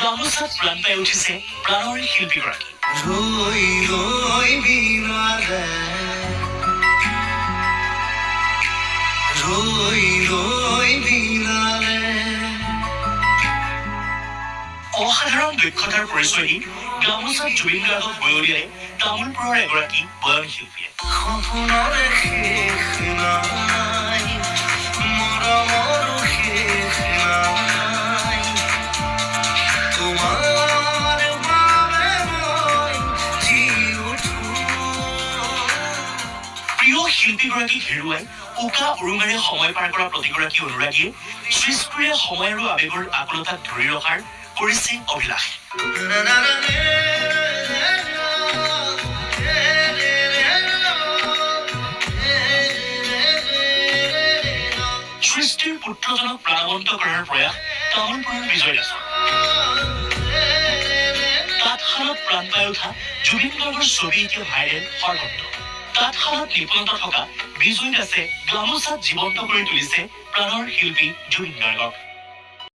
গামোচাত প্ৰাণ পাই উঠিছে প্ৰাণৰ শিল্পীগৰাকী। অসাধাৰণ দক্ষতাৰ পৰিচয় দি গামোচাত জুবিন গাৰ্গক বৈ উলিয়ালে তামোলপুৰৰ এগৰাকী বয়ন শিল্পীয়ে। প্ৰিয় শিল্পীগৰাকীক হেৰুৱাই উকা উৰুঙাৰে সময় পাৰ কৰা প্ৰতিগৰাকী অনুৰাগীয়ে সৃষ্টিৰে সময় আৰু আৱেগৰ আকুলতাক ধৰি ৰখাৰ কৰিছে অভিলাষ। সৃষ্টিৰ পুত্ৰজনক প্ৰাণৱন্ত কৰাৰ প্ৰয়াস তামোলপুৰৰ বিজয় দাসৰ। তাঁতশালত প্ৰাণ পাই উঠা জুবিন গাৰ্গৰ ছবি এতিয়া ভাইৰেল সৰ্বত্ৰ। তাঁতশালত নিপুণতা থকা বিজয় দাসে গামোচাত জীৱন্ত কৰি তুলিছে প্ৰাণৰ শিল্পী জুবিন গাৰ্গক।